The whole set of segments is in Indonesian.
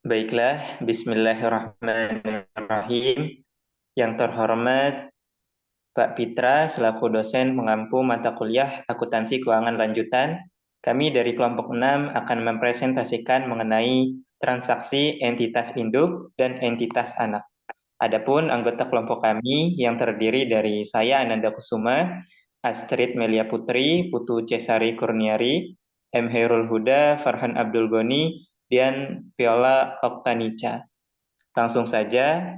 Baiklah, Bismillahirrahmanirrahim. Yang terhormat Pak Pitra selaku dosen mengampu mata kuliah Akuntansi Keuangan Lanjutan, kami dari kelompok 6 akan mempresentasikan mengenai transaksi entitas induk dan entitas anak. Adapun anggota kelompok kami yang terdiri dari saya Ananda Kusuma, Astrid Melia Putri, Putu Cesari Kurniari, M. Hairul Huda, Farhan Abdul Goni, dan Viola Oktanica. Langsung saja,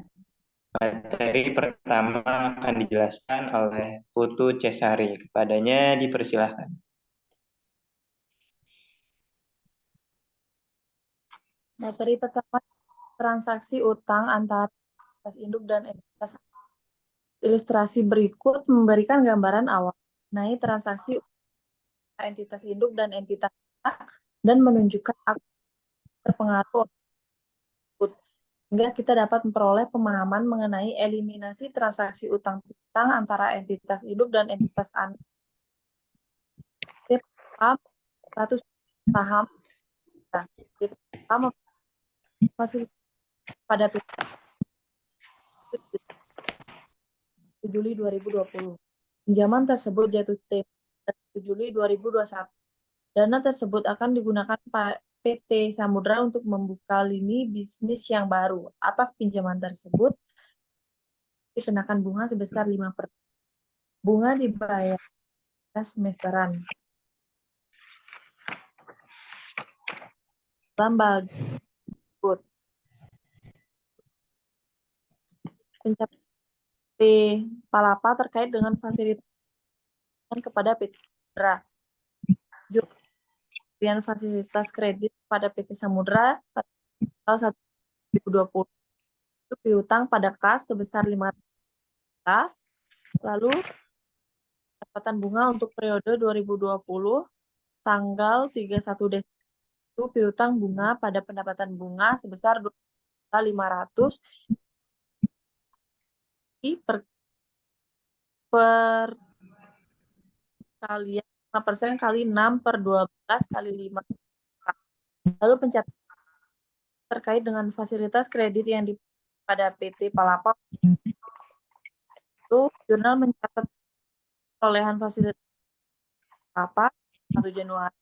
materi pertama akan dijelaskan oleh Putu Cesari. Kepadanya dipersilahkan. Materi pertama, transaksi utang antara entitas induk dan entitas. Ilustrasi berikut memberikan gambaran awal mengenai transaksi entitas induk dan entitas anak dan menunjukkan aktor terpengaruh sehingga kita dapat memperoleh pemahaman mengenai eliminasi transaksi utang piutang antara entitas induk dan entitas anak. Status saham fasilitas pada Juli 2020. Pinjaman tersebut jatuh tempo 1 Juli 2021. Dana tersebut akan digunakan PT Samudra untuk membuka lini bisnis yang baru. Atas pinjaman tersebut, dikenakan bunga sebesar 5%. Bunga dibayar semesteran. Dalam berikut, pencapaian PT Palapa terkait dengan fasilitas kepada PT Samudra. Pemberian fasilitas kredit pada PT Samudra pada tanggal 1 2020 itu piutang pada kas sebesar 5 juta, lalu pendapatan bunga untuk periode 2020 tanggal 31 Desember itu piutang bunga pada pendapatan bunga sebesar 2.500 per kalian 5% kali 6 per 12 kali 5. Lalu pencatatan terkait dengan fasilitas kredit yang pada PT Palapa itu jurnal mencatat perolehan fasilitas Palapa 1 Januari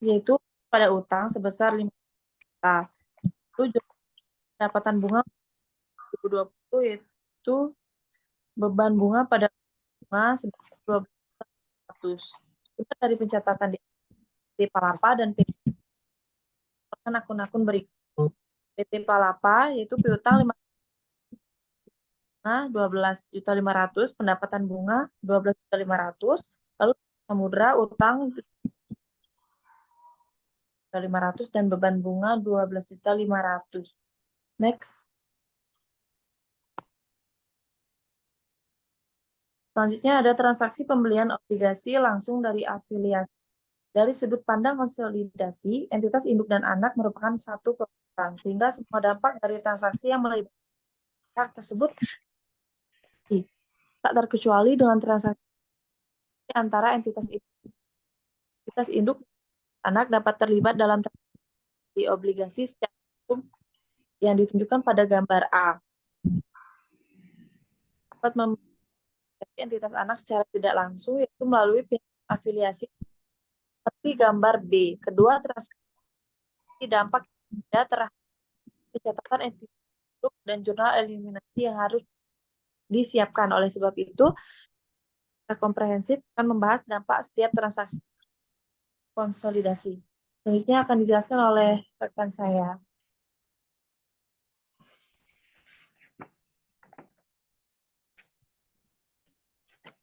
yaitu pada utang sebesar 5 juta. Itu pendapatan bunga 2020 yaitu beban bunga pada bunga sebesar 12.100. Itu dari pencatatan di PT Palapa dan PT akun-akun berikut. PT Palapa yaitu piutang 12.500.000, pendapatan bunga 12.500.000, lalu Samudra utang 500 dan beban bunga 12.500.000. Next. Selanjutnya ada transaksi pembelian obligasi langsung dari afiliasi. Dari sudut pandang konsolidasi, entitas induk dan anak merupakan satu kesatuan, sehingga semua dampak dari transaksi yang melibatkan pihak tersebut tak terkecuali dengan transaksi antara entitas induk anak dapat terlibat dalam transaksi obligasi secara hukum yang ditunjukkan pada gambar A. Dapat memiliki entitas anak secara tidak langsung yaitu melalui pihak afiliasi seperti gambar B. Kedua transaksi dampak tidak terhadap pencatatan entitas induk dan jurnal eliminasi yang harus disiapkan. Oleh sebab itu, secara komprehensif akan membahas dampak setiap transaksi konsolidasi. Selanjutnya akan dijelaskan oleh rekan saya.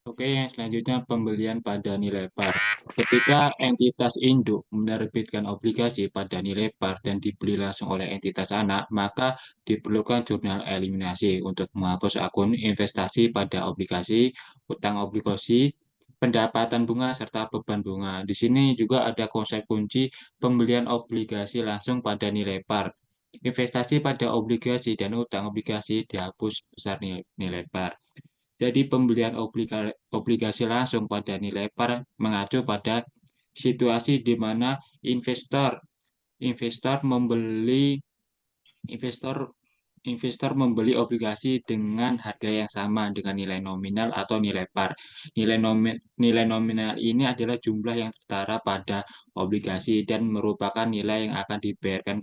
Oke, yang selanjutnya pembelian pada nilai par. Ketika entitas induk menerbitkan obligasi pada nilai par dan dibeli langsung oleh entitas anak, maka diperlukan jurnal eliminasi untuk menghapus akun investasi pada obligasi, utang obligasi, pendapatan bunga, serta beban bunga. Di sini juga ada konsep kunci pembelian obligasi langsung pada nilai par. Investasi pada obligasi dan utang obligasi dihapus besar nilai par. Jadi pembelian obligasi langsung pada nilai par mengacu pada situasi di mana investor membeli investor investor membeli obligasi dengan harga yang sama dengan nilai nominal atau nilai par. Nilai nominal ini adalah jumlah yang setara pada obligasi dan merupakan nilai yang akan dibayarkan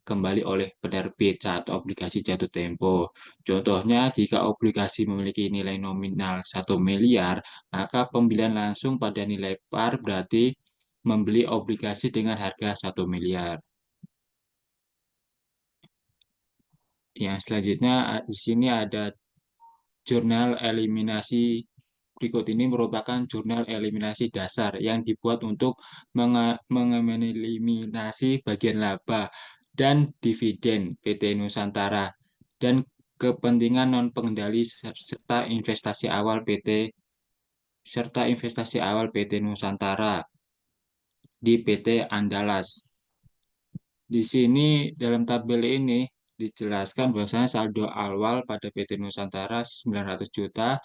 kembali oleh penerbit saat obligasi jatuh tempo. Contohnya, jika obligasi memiliki nilai nominal 1 miliar, maka pembelian langsung pada nilai par berarti membeli obligasi dengan harga 1 miliar. Yang selanjutnya di sini ada jurnal eliminasi. Berikut ini merupakan jurnal eliminasi dasar yang dibuat untuk mengeliminasi bagian laba dan dividen PT Nusantara dan kepentingan non-pengendali serta investasi awal PT Nusantara di PT Andalas. Di sini dalam tabel ini dijelaskan bahwasanya saldo awal pada PT Nusantara 900 juta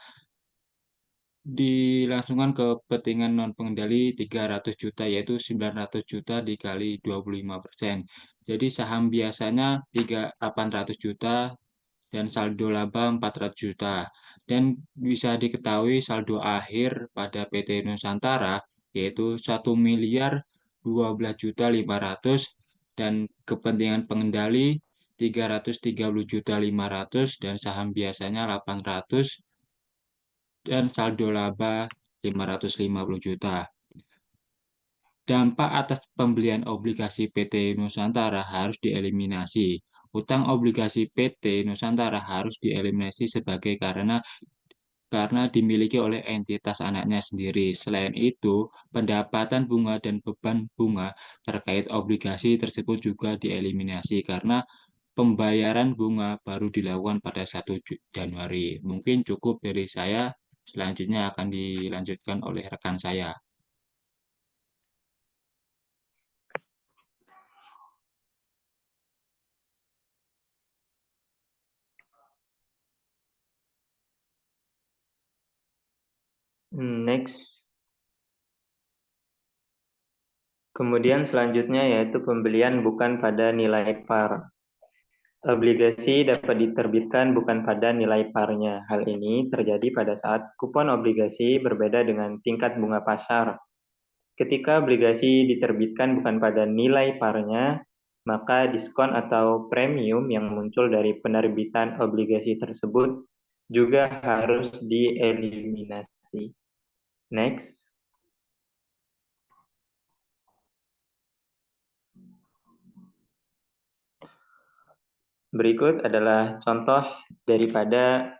dilangsungkan ke kepentingan non pengendali 300 juta, yaitu 900 juta dikali 25%. Jadi saham biasanya 800 juta dan saldo laba 400 juta. Dan bisa diketahui saldo akhir pada PT Nusantara yaitu 1 miliar 12 juta 500 dan kepentingan pengendali 330 juta 500 dan saham biasanya 800 dan saldo laba 550 juta. Dampak atas pembelian obligasi PT Nusantara harus dieliminasi. Utang obligasi PT Nusantara harus dieliminasi sebagai karena dimiliki oleh entitas anaknya sendiri. Selain itu, pendapatan bunga dan beban bunga terkait obligasi tersebut juga dieliminasi karena pembayaran bunga baru dilakukan pada 1 Januari. Mungkin cukup dari saya. Selanjutnya akan dilanjutkan oleh rekan saya. Next. Kemudian selanjutnya yaitu pembelian bukan pada nilai par. Obligasi dapat diterbitkan bukan pada nilai parnya. Hal ini terjadi pada saat kupon obligasi berbeda dengan tingkat bunga pasar. Ketika obligasi diterbitkan bukan pada nilai parnya, maka diskon atau premium yang muncul dari penerbitan obligasi tersebut juga harus dieliminasi. Next. Berikut adalah contoh daripada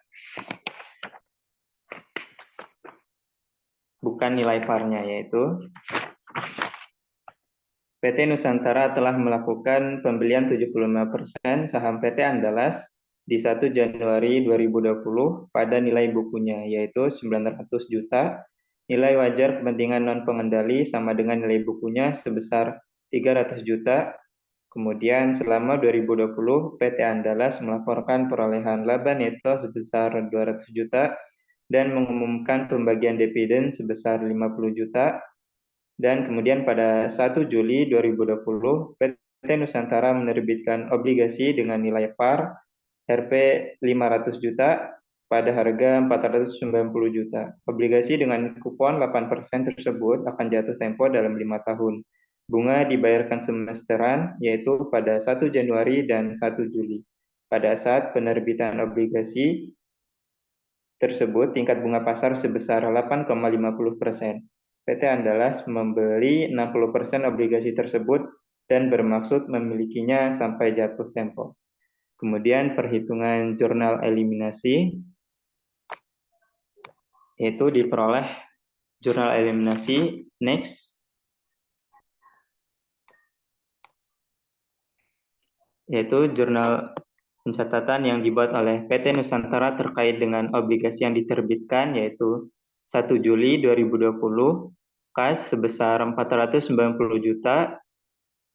bukan nilai parnya, yaitu PT Nusantara telah melakukan pembelian 75% saham PT Andalas di 1 Januari 2020 pada nilai bukunya, yaitu 900 juta. Nilai wajar kepentingan non-pengendali sama dengan nilai bukunya sebesar 300 juta. Kemudian selama 2020, PT Andalas melaporkan perolehan laba neto sebesar 200 juta dan mengumumkan pembagian dividen sebesar 50 juta. Dan kemudian pada 1 Juli 2020, PT Nusantara menerbitkan obligasi dengan nilai par Rp 500 juta pada harga 490 juta. Obligasi dengan kupon 8% tersebut akan jatuh tempo dalam 5 tahun. Bunga dibayarkan semesteran, yaitu pada 1 Januari dan 1 Juli. Pada saat penerbitan obligasi tersebut, tingkat bunga pasar sebesar 8,50%. PT Andalas membeli 60% obligasi tersebut dan bermaksud memilikinya sampai jatuh tempo. Kemudian perhitungan jurnal eliminasi, yaitu diperoleh jurnal eliminasi. Next. Yaitu jurnal pencatatan yang dibuat oleh PT Nusantara terkait dengan obligasi yang diterbitkan, yaitu 1 Juli 2020, kas sebesar 490 juta,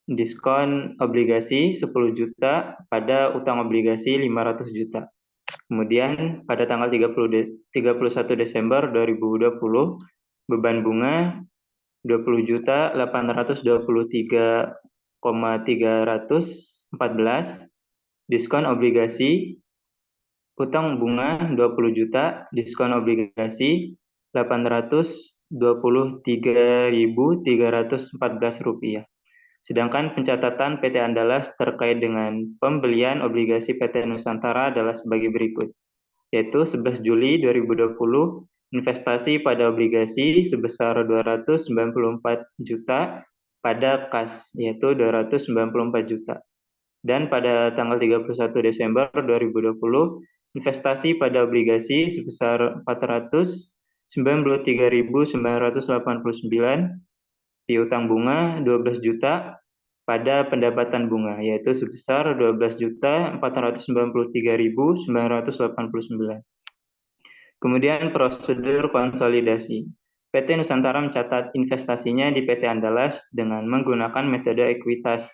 diskon obligasi 10 juta pada utang obligasi 500 juta. Kemudian pada tanggal 31 Desember 2020, beban bunga 20.823.314, diskon obligasi hutang bunga 20 juta, diskon obligasi Rp823.314. Sedangkan pencatatan PT Andalas terkait dengan pembelian obligasi PT Nusantara adalah sebagai berikut, yaitu 11 Juli 2020, investasi pada obligasi sebesar 294 juta pada kas, yaitu 294 juta. Dan pada tanggal 31 Desember 2020, investasi pada obligasi sebesar 493.989, piutang bunga 12 juta pada pendapatan bunga, yaitu sebesar 12.493.989. Kemudian prosedur konsolidasi. PT Nusantara mencatat investasinya di PT Andalas dengan menggunakan metode ekuitas.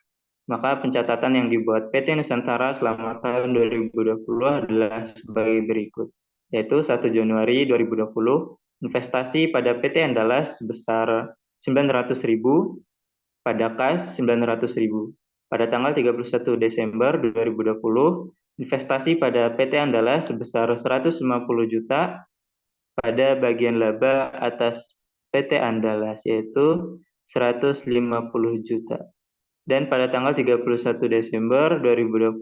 Maka pencatatan yang dibuat PT Nusantara selama tahun 2020 adalah sebagai berikut, yaitu 1 Januari 2020, investasi pada PT Andalas sebesar 900.000, pada kas 900.000. Pada tanggal 31 Desember 2020, investasi pada PT Andalas sebesar 150 juta pada bagian laba atas PT Andalas, yaitu 150 juta. Dan pada tanggal 31 Desember 2020,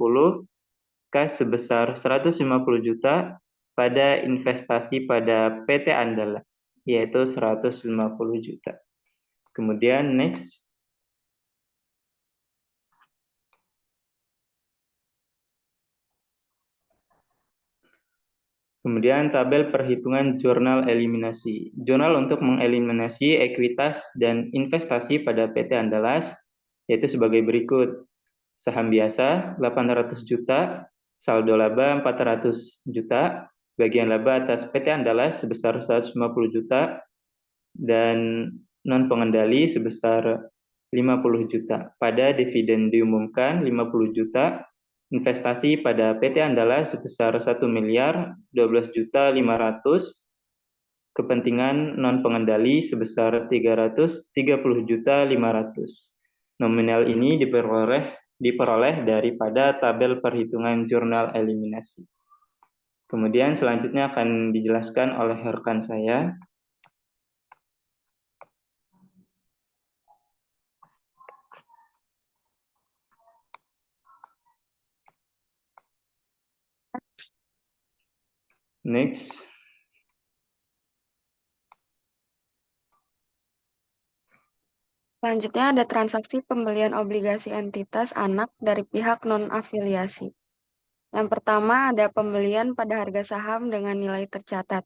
kas sebesar 150 juta pada investasi pada PT Andalas, yaitu 150 juta. Kemudian next. Kemudian tabel perhitungan jurnal eliminasi. Jurnal untuk mengeliminasi ekuitas dan investasi pada PT Andalas, yaitu sebagai berikut. Saham biasa 800 juta, saldo laba 400 juta, bagian laba atas PT Andalas sebesar 150 juta, dan non pengendali sebesar 50 juta. Pada dividen diumumkan 50 juta, investasi pada PT Andalas sebesar 1.012.500.000, kepentingan non pengendali sebesar 330.500.000. Nominal ini diperoleh daripada tabel perhitungan jurnal eliminasi. Kemudian selanjutnya akan dijelaskan oleh rekan saya. Next. Selanjutnya ada transaksi pembelian obligasi entitas anak dari pihak non-afiliasi. Yang pertama ada pembelian pada harga saham dengan nilai tercatat.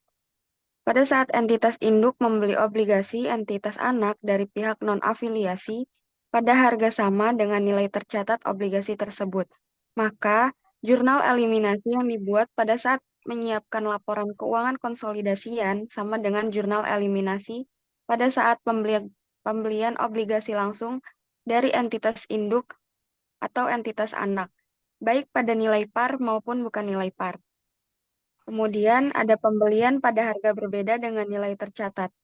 Pada saat entitas induk membeli obligasi entitas anak dari pihak non-afiliasi pada harga sama dengan nilai tercatat obligasi tersebut, maka jurnal eliminasi yang dibuat pada saat menyiapkan laporan keuangan konsolidasian sama dengan jurnal eliminasi pada saat pembelian obligasi langsung dari entitas induk atau entitas anak, baik pada nilai par maupun bukan nilai par. Kemudian ada pembelian pada harga berbeda dengan nilai tercatat.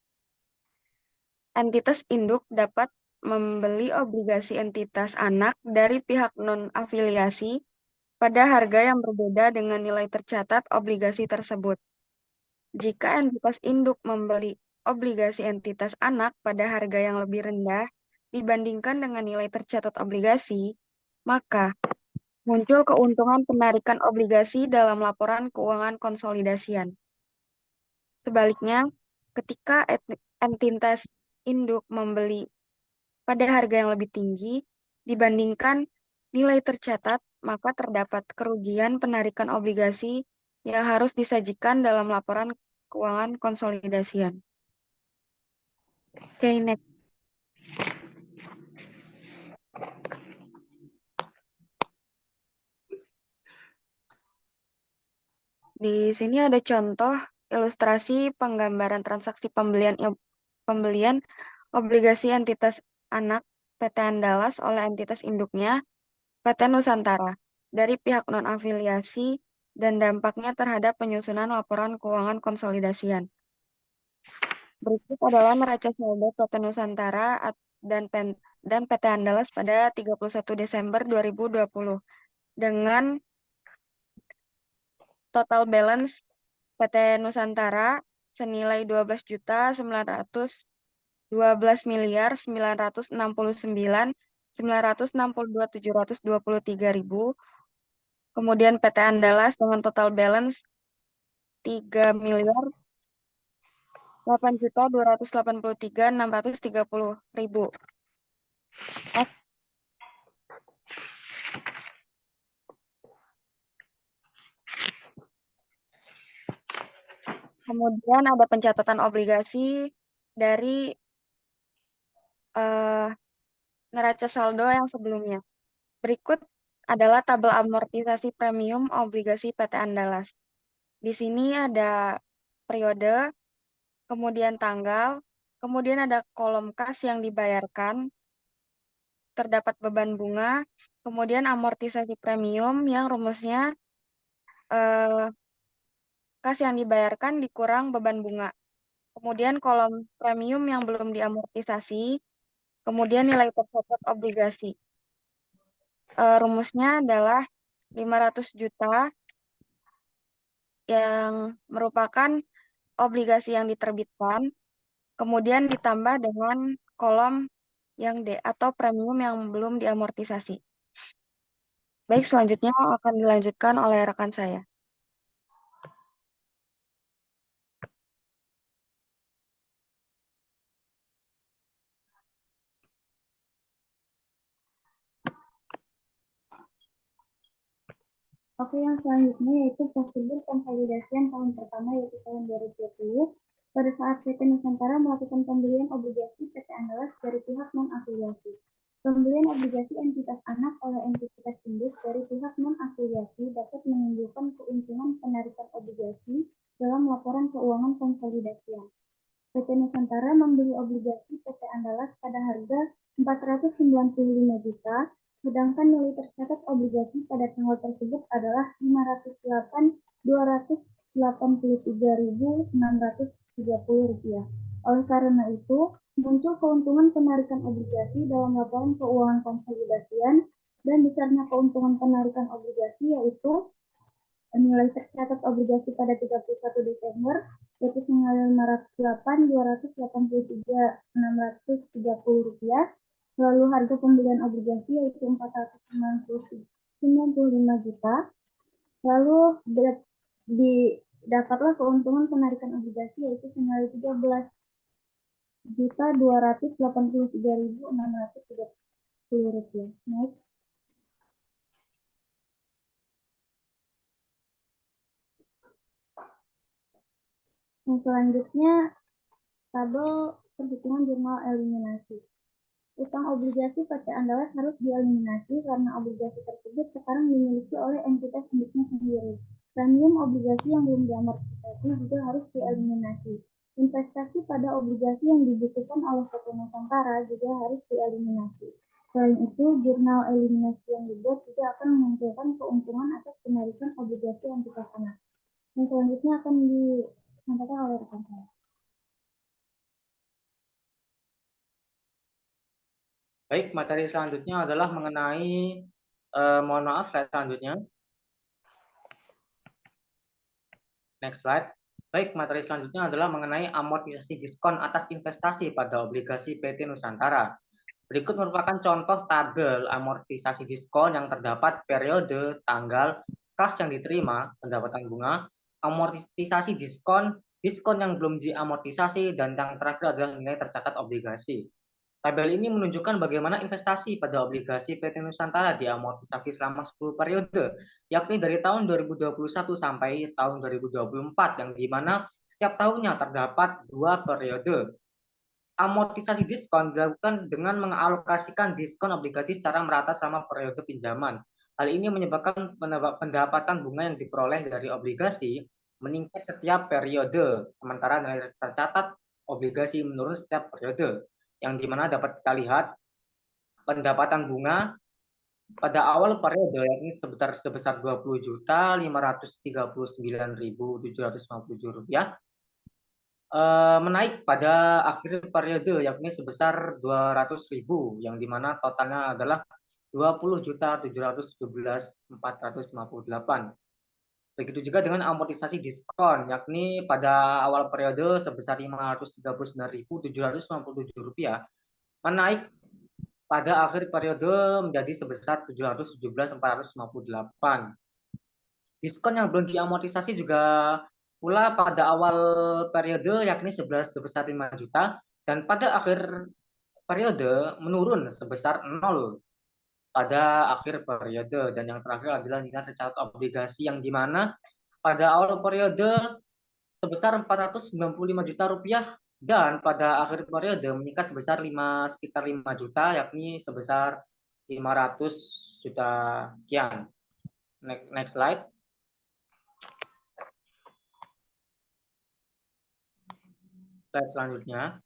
Entitas induk dapat membeli obligasi entitas anak dari pihak non-afiliasi pada harga yang berbeda dengan nilai tercatat obligasi tersebut. Jika entitas induk membeli obligasi entitas anak pada harga yang lebih rendah dibandingkan dengan nilai tercatat obligasi, maka muncul keuntungan penarikan obligasi dalam laporan keuangan konsolidasian. Sebaliknya, ketika entitas induk membeli pada harga yang lebih tinggi dibandingkan nilai tercatat, maka terdapat kerugian penarikan obligasi yang harus disajikan dalam laporan keuangan konsolidasian. Oke, next. Di sini ada contoh ilustrasi penggambaran transaksi pembelian obligasi entitas anak PT Andalas oleh entitas induknya PT Nusantara dari pihak non-afiliasi dan dampaknya terhadap penyusunan laporan keuangan konsolidasian. Berikut adalah neraca saldo PT Nusantara dan PT Andalas pada 31 Desember 2020 dengan total balance PT Nusantara senilai 12.962.962.723.000. Kemudian PT Andalas dengan total balance 3.8.283.630.000. Next. Kemudian ada pencatatan obligasi dari neraca saldo yang sebelumnya. Berikut adalah tabel amortisasi premium obligasi PT Andalas. Di sini ada periode, kemudian tanggal, kemudian ada kolom kas yang dibayarkan, terdapat beban bunga, kemudian amortisasi premium yang rumusnya kas yang dibayarkan dikurang beban bunga. Kemudian kolom premium yang belum diamortisasi, kemudian nilai tercatat obligasi. Rumusnya adalah 500 juta yang merupakan obligasi yang diterbitkan, kemudian ditambah dengan kolom yang D atau premium yang belum diamortisasi. Baik, selanjutnya akan dilanjutkan oleh rekan saya. Oke, yang selanjutnya yaitu prosedur konsolidasian tahun pertama yaitu tahun 2020. Pada saat PT Nusantara melakukan pembelian obligasi PT Andalas dari pihak non-afiliasi. Pembelian obligasi entitas anak oleh entitas induk dari pihak non-afiliasi dapat menimbulkan keuntungan penarikan obligasi dalam laporan keuangan konsolidasian. PT Nusantara membeli obligasi PT Andalas pada harga 495 juta, sedangkan nilai tercatat obligasi pada tanggal tersebut adalah 508.283.630 rupiah. Oleh karena itu, muncul keuntungan penarikan obligasi dalam laporan keuangan konsolidasian dan besarnya keuntungan penarikan obligasi yaitu nilai tercatat obligasi pada 31 Desember yaitu senilai 508.283.630 rupiah. Lalu harga pembelian obligasi yaitu 495 juta. Lalu didapatlah keuntungan penarikan obligasi yaitu senilai 13.283.630 rupiah. Next. Yang selanjutnya tabel perhitungan jurnal eliminasi. Utang obligasi PT Andalas harus dieliminasi karena obligasi tersebut sekarang dimiliki oleh entitas induknya sendiri. Premium obligasi yang belum diamortisasi juga harus dieliminasi. Investasi pada obligasi yang dibutuhkan oleh PT Nusantara juga harus dieliminasi. Selain itu, jurnal eliminasi yang dibuat juga akan memunculkan keuntungan atas penarikan obligasi entitas anak. Yang selanjutnya akan disampaikan oleh rekan saya. Baik, materi selanjutnya adalah mengenai, mohon maaf, slide selanjutnya. Next slide. Baik, materi selanjutnya adalah mengenai amortisasi diskon atas investasi pada obligasi PT Nusantara. Berikut merupakan contoh tabel amortisasi diskon yang terdapat periode, tanggal, kas yang diterima, pendapatan bunga, amortisasi diskon, diskon yang belum diamortisasi, dan yang terakhir adalah nilai tercatat obligasi. Tabel ini menunjukkan bagaimana investasi pada obligasi PT Nusantara diamortisasi selama 10 periode, yakni dari tahun 2021 sampai tahun 2024, yang dimana setiap tahunnya terdapat 2 periode. Amortisasi diskon dilakukan dengan mengalokasikan diskon obligasi secara merata selama periode pinjaman. Hal ini menyebabkan pendapatan bunga yang diperoleh dari obligasi meningkat setiap periode, sementara nilai tercatat obligasi menurun setiap periode, yang dimana dapat kita lihat pendapatan bunga pada awal periode yakni sebesar 20.539.757 rupiah. menaik pada akhir periode yakni sebesar 200.000 yang dimana totalnya adalah 20.717.458. Begitu juga dengan amortisasi diskon yakni pada awal periode sebesar Rp539.797 menaik pada akhir periode menjadi sebesar 717.458. Diskon yang belum diamortisasi juga pula pada awal periode yakni sebesar 5 juta dan pada akhir periode menurun sebesar 0 pada akhir periode. Dan yang terakhir adalah nilai tercatat obligasi yang dimana pada awal periode sebesar Rp495 juta dan pada akhir periode meningkat sebesar sekitar 5 juta yakni sebesar 500 juta sekian. Next slide. Slide selanjutnya.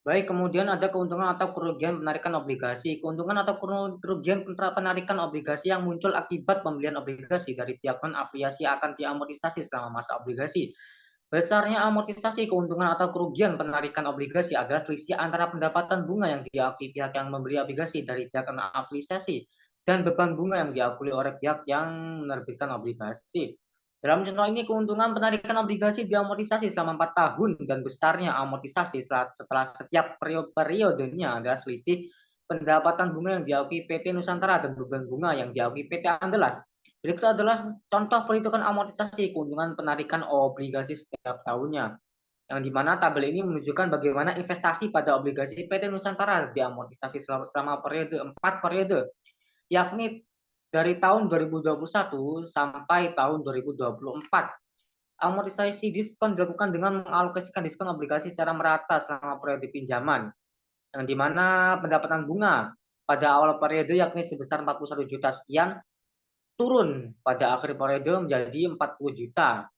Baik, kemudian ada keuntungan atau kerugian penarikan obligasi. Keuntungan atau kerugian penarikan obligasi yang muncul akibat pembelian obligasi dari pihak non-afiliasi akan diamortisasi selama masa obligasi. Besarnya amortisasi keuntungan atau kerugian penarikan obligasi adalah selisih antara pendapatan bunga yang diakui pihak yang membeli obligasi dari pihak non-afiliasi dan beban bunga yang diakui oleh pihak yang menerbitkan obligasi. Dalam contoh ini, keuntungan penarikan obligasi diamortisasi selama 4 tahun dan besarnya amortisasi setelah setiap periodenya adalah selisih pendapatan bunga yang diakui PT Nusantara dan beban bunga yang diakui PT Andalas. Berikut adalah contoh perhitungan amortisasi keuntungan penarikan obligasi setiap tahunnya, yang dimana tabel ini menunjukkan bagaimana investasi pada obligasi PT Nusantara diamortisasi selama 4 periode, yakni dari tahun 2021 sampai tahun 2024. Amortisasi diskon dilakukan dengan mengalokasikan diskon obligasi secara merata selama periode pinjaman, yang dimana pendapatan bunga pada awal periode yakni sebesar 41 juta sekian turun pada akhir periode menjadi 40 juta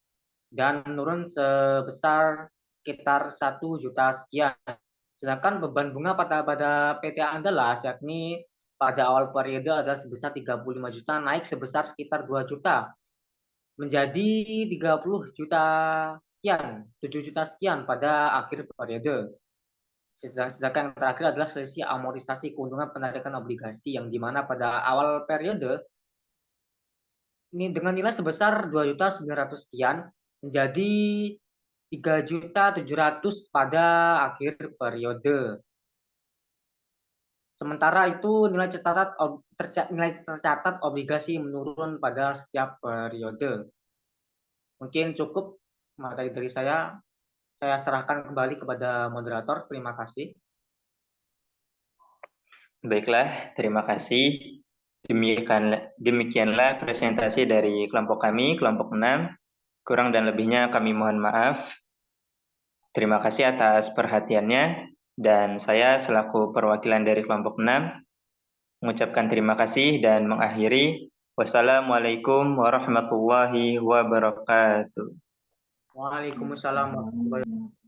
dan menurun sebesar sekitar 1 juta sekian. Sedangkan beban bunga pada PT Andalas yakni pada awal periode adalah sebesar 35 juta naik sebesar sekitar 2 juta menjadi 30 juta sekian, 7 juta sekian pada akhir periode. Sedangkan yang terakhir adalah selisih amortisasi keuntungan penarikan obligasi yang dimana pada awal periode ini dengan nilai sebesar 2.900 sekian menjadi 3.700 pada akhir periode. Sementara itu nilai tercatat obligasi menurun pada setiap periode. Mungkin cukup materi dari saya. Saya serahkan kembali kepada moderator. Terima kasih. Baiklah, terima kasih. Demikianlah presentasi dari kelompok kami, kelompok 6. Kurang dan lebihnya kami mohon maaf. Terima kasih atas perhatiannya. Dan saya selaku perwakilan dari kelompok 6 mengucapkan terima kasih dan mengakhiri. Wassalamualaikum warahmatullahi wabarakatuh. Waalaikumsalam warahmatullahi wabarakatuh.